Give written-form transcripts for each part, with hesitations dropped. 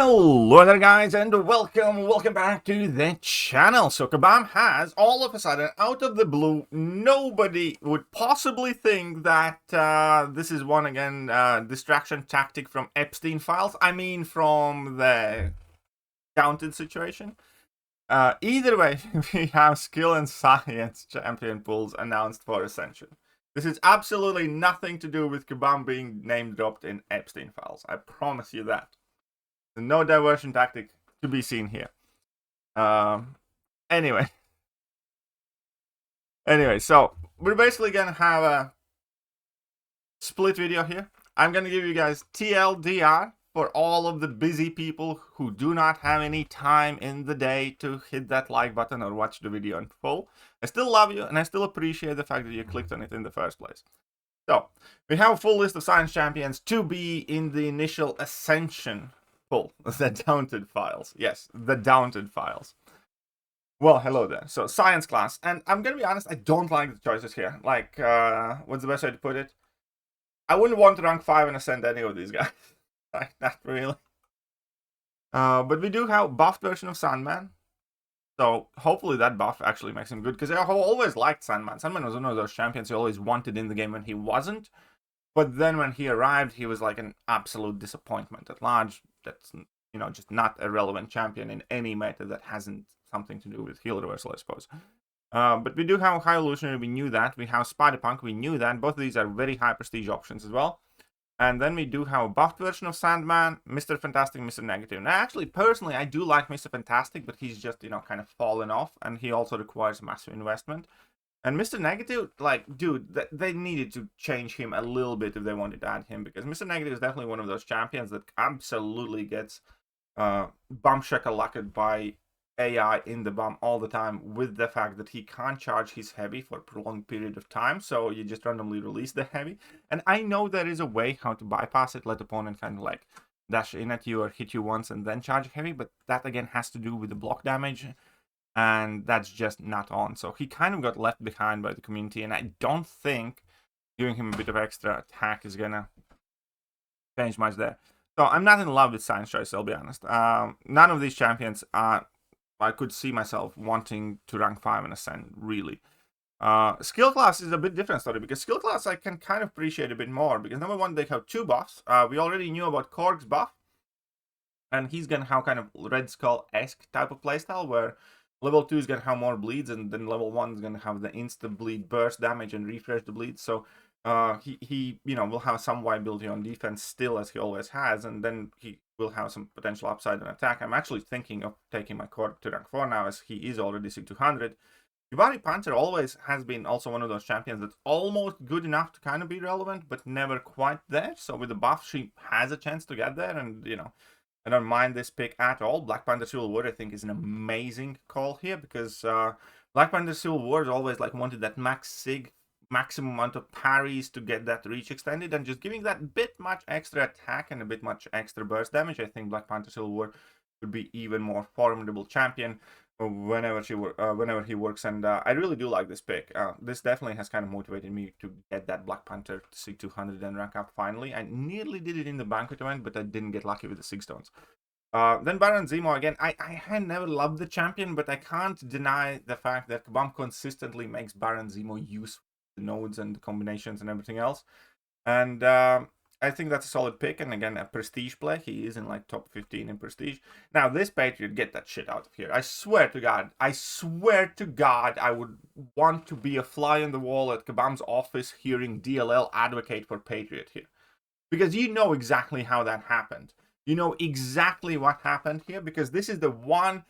Hello there guys, and welcome back to the channel. So Kabam has, all of a sudden, out of the blue, nobody would possibly think that this is one again distraction tactic from Epstein files. I mean from the counted situation. Either way, we have skill and science champion pools announced for Ascension. This is absolutely nothing to do with Kabam being name dropped in Epstein files. I promise you that. No diversion tactic to be seen here. Anyway, so we're basically gonna have a split video here. I'm gonna give you guys TLDR for all of the busy people who do not have any time in the day to hit that like button or watch the video in full. I still love you, and I still appreciate the fact that you clicked on it in the first place. So we have a full list of science champions to be in the initial Ascension. The daunted files. Yes, the daunted files. Well, hello there. So, science class. And I'm gonna be honest, I don't like the choices here. Like, what's the best way to put it? I wouldn't want to rank 5 and ascend any of these guys. Like, not really. But we do have a buffed version of Sandman. So, hopefully that buff actually makes him good. Because I have always liked Sandman. Sandman was one of those champions you always wanted in the game when he wasn't. But then when he arrived, he was like an absolute disappointment at large. That's, you know, just not a relevant champion in any meta that hasn't something to do with heal reversal, I suppose. But we do have High Evolutionary, we knew that. We have Spider-Punk, we knew that. Both of these are very high prestige options as well. And then we do have a buffed version of Sandman, Mr. Fantastic, Mr. Negative. Now, actually, personally, I do like Mr. Fantastic, but he's just, you know, kind of fallen off. And he also requires massive investment. And Mr. Negative, like, dude, they needed to change him a little bit if they wanted to add him, because Mr. Negative is definitely one of those champions that absolutely gets bump shakalaked by AI in the bump all the time, with the fact that he can't charge his heavy for a prolonged period of time, so you just randomly release the heavy. And I know there is a way how to bypass it, let opponent kind of like dash in at you or hit you once and then charge heavy, but that again has to do with the block damage. And that's just not on. So he kind of got left behind by the community, and I don't think giving him a bit of extra attack is gonna change much there. So I'm not in love with Science Choice, I'll be honest. None of these champions I could see myself wanting to rank 5 and ascend, really. Skill class is a bit different story, because skill class I can kind of appreciate a bit more, because number one, they have 2 buffs. We already knew about Korg's buff, and he's gonna have kind of Red Skull-esque type of playstyle, where level 2 is going to have more bleeds, and then level 1 is going to have the insta bleed burst damage and refresh the bleed. So he you know, will have some viability on defense still, as he always has, and then he will have some potential upside on attack. I'm actually thinking of taking my Korg to rank 4 now, as he is already C200. Jabari Panther always has been also one of those champions that's almost good enough to kind of be relevant, but never quite there. So with the buff, she has a chance to get there, and, you know, I don't mind this pick at all. Black Panther Civil War, I think, is an amazing call here, because Black Panther Civil War is always like wanted that maximum amount of parries to get that reach extended, and just giving that bit much extra attack and a bit much extra burst damage. I think Black Panther Civil War would be even more formidable champion whenever he works, and I really do like this pick. This definitely has kind of motivated me to get that Black Panther to C200 and rank up finally. I nearly did it in the banquet event, but I didn't get lucky with the 6 stones. Then Baron Zemo again. I had never loved the champion, but I can't deny the fact that Kabam consistently makes Baron Zemo use the nodes and the combinations and everything else. And I think that's a solid pick, and again, a prestige play. He is in like top 15 in prestige. Now, this Patriot, get that shit out of here. I swear to God, I would want to be a fly on the wall at Kabam's office hearing DLL advocate for Patriot here. Because you know exactly how that happened. You know exactly what happened here, because this is the one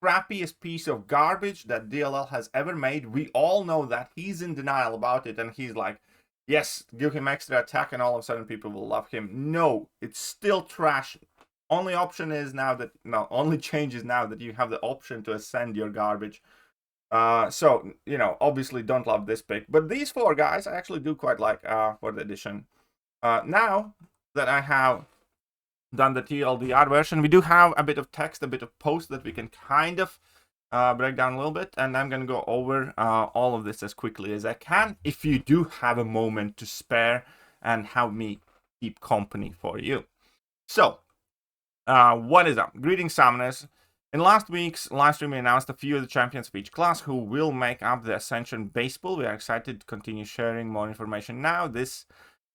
crappiest piece of garbage that DLL has ever made. We all know that. He's in denial about it, and he's like, yes, give him extra attack and all of a sudden people will love him. No, it's still trash. Only change is now that you have the option to ascend your garbage. So, you know, obviously don't love this pick. But these 4 guys I actually do quite like for the edition. Now that I have done the TLDR version, we do have a bit of text, a bit of post that we can kind of break down a little bit, and I'm gonna go over all of this as quickly as I can, if you do have a moment to spare and have me keep company for you. So What is up? Greetings, Summoners. In last week's live stream, we announced a few of the champions of each class who will make up the Ascension base pool. We are excited to continue sharing more information now, this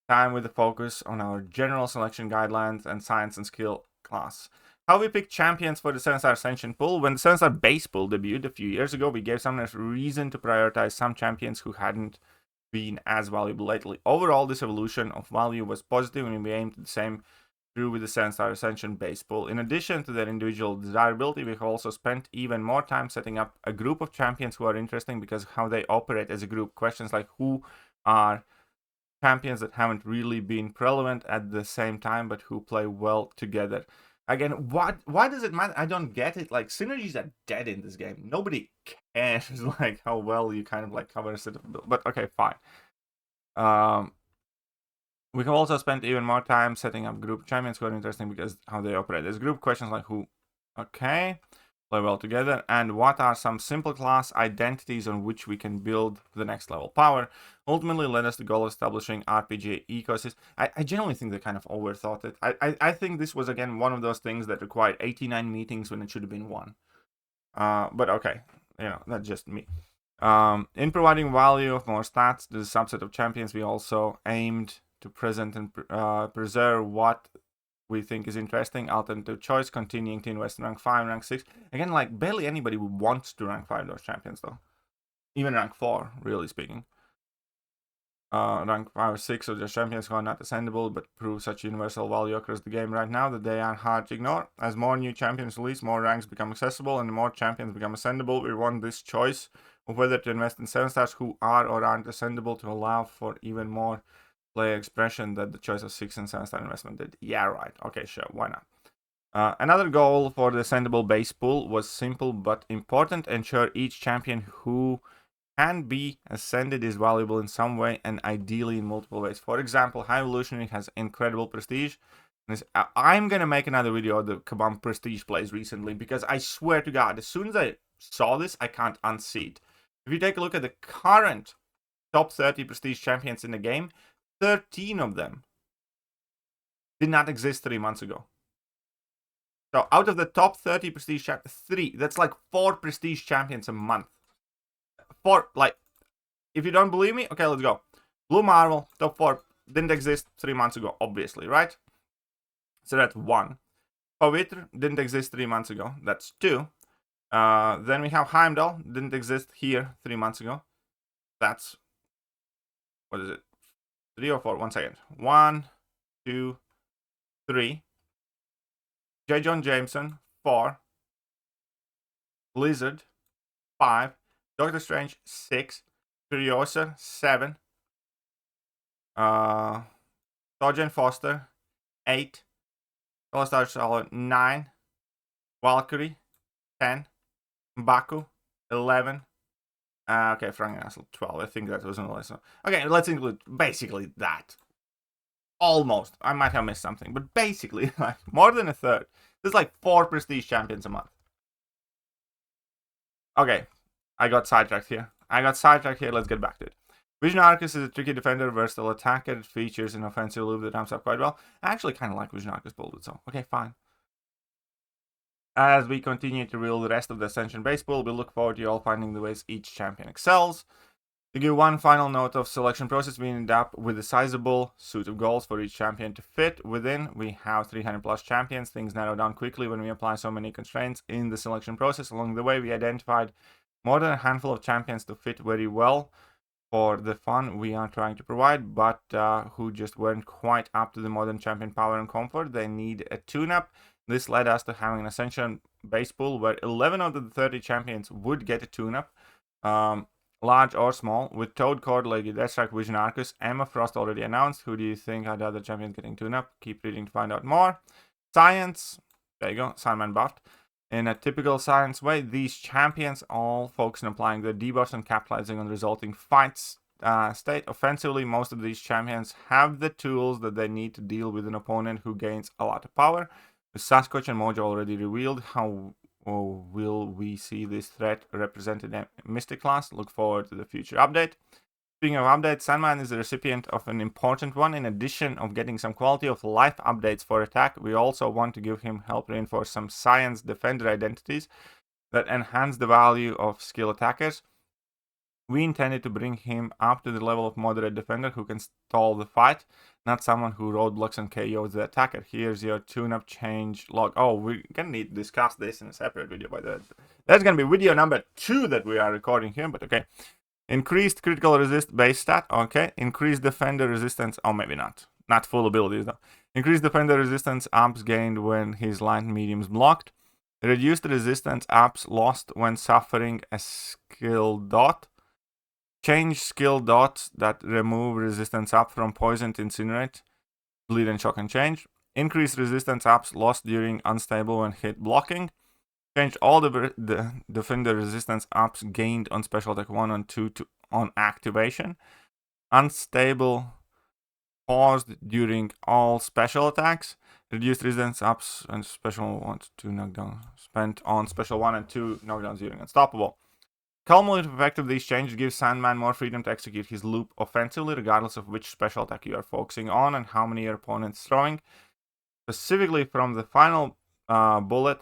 time with the focus on our general selection guidelines and science and skill class. How we pick champions for the 7-star Ascension pool. When the 7-star base pool debuted a few years ago, we gave Summoners reason to prioritize some champions who hadn't been as valuable lately. Overall, this evolution of value was positive, and we aimed at the same through with the 7-star Ascension base pool. In addition to their individual desirability, we have also spent even more time setting up a group of champions who are interesting because of how they operate as a group. Questions like who are champions that haven't really been prevalent at the same time but who play well together. Again, why does it matter? I don't get it. Like, synergies are dead in this game. Nobody cares like how well you kind of like cover a set of build. But okay, fine. We have also spent even more time setting up group champions who are interesting because how they operate. There's group questions like who, okay, play well together, and what are some simple class identities on which we can build the next level power. Ultimately led us to the goal of establishing RPG ecosystem. I generally think they kind of overthought it. I think this was, again, one of those things that required 89 meetings when it should have been one. But okay, that's just me. In providing value of more stats to the subset of champions, we also aimed to present and preserve what we think is interesting. Alternative choice, continuing to invest in rank 5, rank 6. Again, like, barely anybody wants to rank 5 those champions, though. Even rank 4, really speaking. Rank 5 or 6 of the champions who are not ascendable but prove such universal value across the game right now that they are hard to ignore. As more new champions release, more ranks become accessible, and the more champions become ascendable. We want this choice of whether to invest in 7-stars who are or aren't ascendable to allow for even more player expression that the choice of 6 and 7-star investment did. Yeah, right. Okay, sure. Why not? Another goal for the ascendable base pool was simple but important. Ensure each champion who can be ascended is valuable in some way and ideally in multiple ways. For example, High Evolutionary has incredible prestige. I'm going to make another video of the Kabam prestige plays recently because I swear to God, as soon as I saw this, I can't unsee it. If you take a look at the current top 30 prestige champions in the game, 13 of them did not exist 3 months ago. So out of the top 30 prestige champions, 3, that's like 4 prestige champions a month. 4, like, if you don't believe me, okay, let's go. Blue Marvel, top 4, didn't exist 3 months ago, obviously, right? So that's 1. Pavitr didn't exist 3 months ago, that's 2. Then we have Heimdall, didn't exist here 3 months ago. That's, what is it? 3 or 4? 1 second. 1, 2, 3. J. John Jameson, 4. Blizzard, 5. Doctor Strange, 6. Furiosa, 7. Jane Foster, 8. All-Star Charlotte, 9. Valkyrie, 10. Mbaku, 11. Okay, Frank Castle, 12. I think that was on the list. Okay, let's include basically that. Almost. I might have missed something, but basically, like, more than a third. There's like 4 prestige champions a month. Okay, I got sidetracked here. Let's get back to it. Vision Arcus is a tricky defender, versatile attacker. It features an offensive loop that ramps up quite well. I actually kind of like Vision Arcus build it, so okay, fine. As we continue to reel the rest of the Ascension base pool, we look forward to you all finding the ways each champion excels. To give one final note of selection process, we end up with a sizable suite of goals for each champion to fit within. We have 300 plus champions. Things narrow down quickly when we apply so many constraints in the selection process. Along the way, we identified more than a handful of champions to fit very well for the fun we are trying to provide, but who just weren't quite up to the modern champion power and comfort. They need a tune-up. This led us to having an Ascension base pool where 11 out of the 30 champions would get a tune-up, large or small, with Toad, Cord, Lady Deathstrike, Vision Arcus, Emma Frost already announced. Who do you think are the other champions getting tune-up? Keep reading to find out more. Science, there you go, Sandman buffed. In a typical science way, these champions all focus on applying their debuffs and capitalizing on the resulting fights state. Offensively, most of these champions have the tools that they need to deal with an opponent who gains a lot of power. With Sasquatch and Mojo already revealed, how will we see this threat represented in Mystic class? Look forward to the future update. Speaking of updates, Sandman is the recipient of an important one. In addition of getting some quality of life updates for attack, we also want to give him help reinforce some science defender identities that enhance the value of skill attackers. We intended to bring him up to the level of moderate defender who can stall the fight, not someone who roadblocks and KOs the attacker. Here's your tune-up change log. Oh, we're gonna need to discuss this in a separate video, by the way. That's gonna be video number 2 that we are recording here, but okay. Increased critical resist base stat, okay. Increased defender resistance, oh maybe not. Not full abilities though. Increased defender resistance ups gained when his light mediums blocked. Reduced resistance ups lost when suffering a skill dot. Change skill dots that remove resistance up from poison to incinerate, bleed and shock and change. Increase resistance ups lost during unstable when hit blocking. Change all the defender resistance ups gained on special attack 1 and 2 on activation. Unstable paused during all special attacks. Reduced resistance ups and special 1 to 2 knockdown spent on special 1 and 2 knockdowns during unstoppable. Cumulative effect of these changes gives Sandman more freedom to execute his loop offensively, regardless of which special attack you are focusing on and how many your opponent's throwing. Specifically from the final bullet,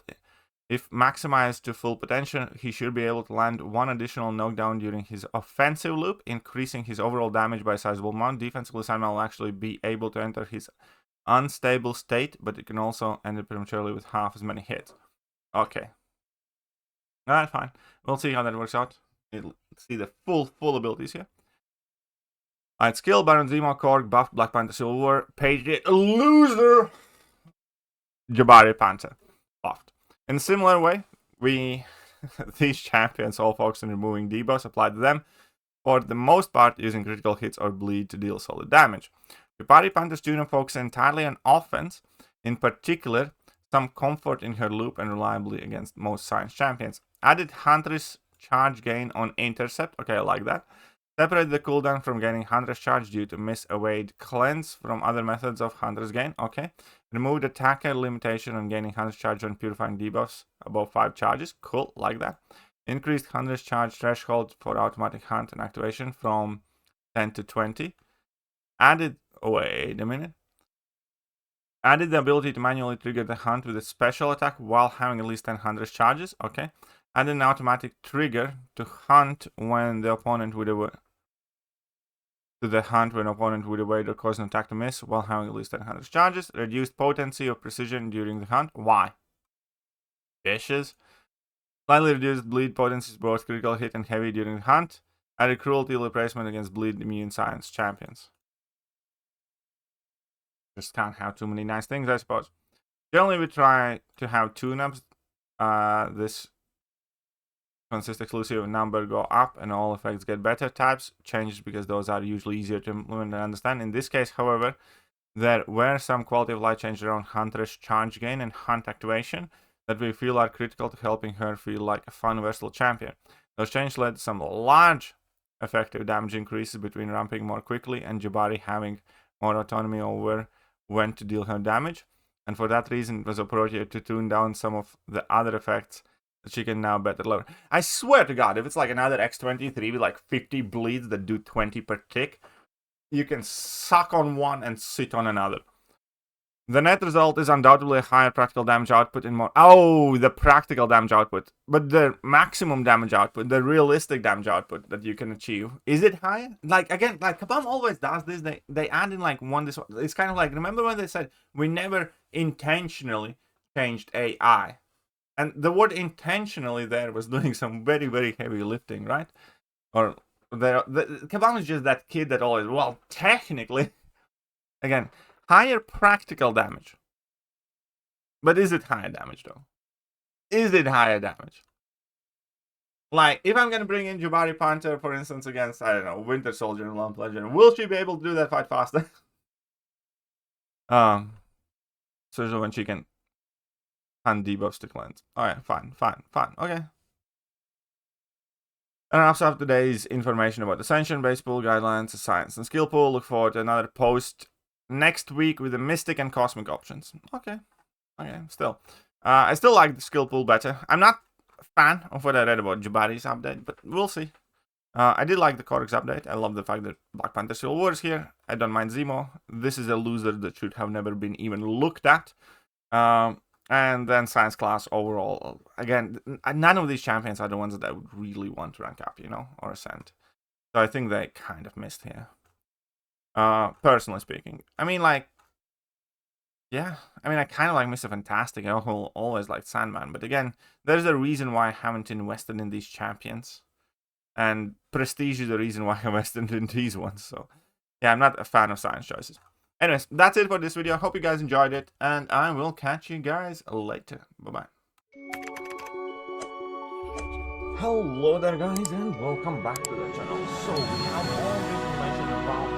if maximized to full potential, he should be able to land 1 additional knockdown during his offensive loop, increasing his overall damage by a sizable amount. Defensively, Sandman will actually be able to enter his unstable state, but it can also end it prematurely with half as many hits. Okay. Alright, fine. We'll see how that works out. Let's see the full abilities here. Alright, skill, Baron Zemo, Korg, buffed, Black Panther, Silver, Page 8, loser! Jabari Panther, buffed. In a similar way, these champions all focus on removing debuffs applied to them, for the most part using critical hits or bleed to deal solid damage. Jabari Panther's tune-up focuses entirely on offense, in particular, some comfort in her loop and reliability against most science champions. Added Huntress charge gain on intercept. Okay, I like that. Separate the cooldown from gaining Huntress charge due to miss, evade, cleanse from other methods of Huntress gain. Okay. Removed attacker limitation on gaining Huntress charge on purifying debuffs above 5 charges. Cool, like that. Increased Huntress charge threshold for automatic hunt and activation from 10 to 20. Added, wait a minute. Added the ability to manually trigger the hunt with a special attack while having at least 10 Huntress charges. Okay. Added an automatic trigger to hunt when the opponent would evade. To the hunt when opponent would evade or cause an attack to miss while having at least 10 Huntress charges. Reduced potency of precision during the hunt. Why? Fishes. Slightly reduced bleed potency, both critical hit and heavy during the hunt. Added cruelty replacement against bleed immune science champions. Just can't have too many nice things, I suppose. Generally, we try to have tune-ups. This consist exclusive number go up and all effects get better. Types changes because those are usually easier to implement and understand. In this case, however, there were some quality of life changes around Huntress charge gain and hunt activation that we feel are critical to helping her feel like a fun versatile champion. Those changes led to some large effective damage increases between ramping more quickly and Jabari having more autonomy over when to deal her damage, and for that reason it was appropriate to tune down some of the other effects that she can now better level. I swear to God, if it's like another X23 with like 50 bleeds that do 20 per tick, you can suck on one and sit on another. The net result is undoubtedly a higher practical damage output and more... Oh, the practical damage output. But the maximum damage output, the realistic damage output that you can achieve, is it higher? Like, again, like Kabam always does this. They add in like one... It's kind of like, remember when they said, we never intentionally changed AI? And the word intentionally there was doing some very, very heavy lifting, right? Or Kabam is just that kid that always, well, technically... Again... Higher practical damage. But is it higher damage, though? Is it higher damage? Like, if I'm going to bring in Jabari Panther, for instance, against, I don't know, Winter Soldier and Lump Legend, will she be able to do that fight faster? So when she can hand debuffs to cleanse. Alright, fine. Okay. And also after today's information about Ascension, base pool, guidelines, science, and skill pool. Look forward to another post next week with the Mystic and Cosmic options. Okay, still. I still like the skill pool better. I'm not a fan of what I read about Jabari's update, but we'll see. I did like the Codex update. I love the fact that Black Panther Civil War is here. I don't mind Zemo. This is a loser that should have never been even looked at. And then Science Class overall. Again, none of these champions are the ones that I would really want to rank up, you know, or ascend. So I think they kind of missed here. Personally speaking. I mean, like, yeah, I mean, I kind of like Mr. Fantastic. I always liked Sandman. But again, there's a reason why I haven't invested in these champions. And Prestige is the reason why I invested in these ones. So, yeah, I'm not a fan of science choices. Anyways, that's it for this video. I hope you guys enjoyed it. And I will catch you guys later. Bye-bye. Hello there, guys, and welcome back to the channel. So, we have all the information about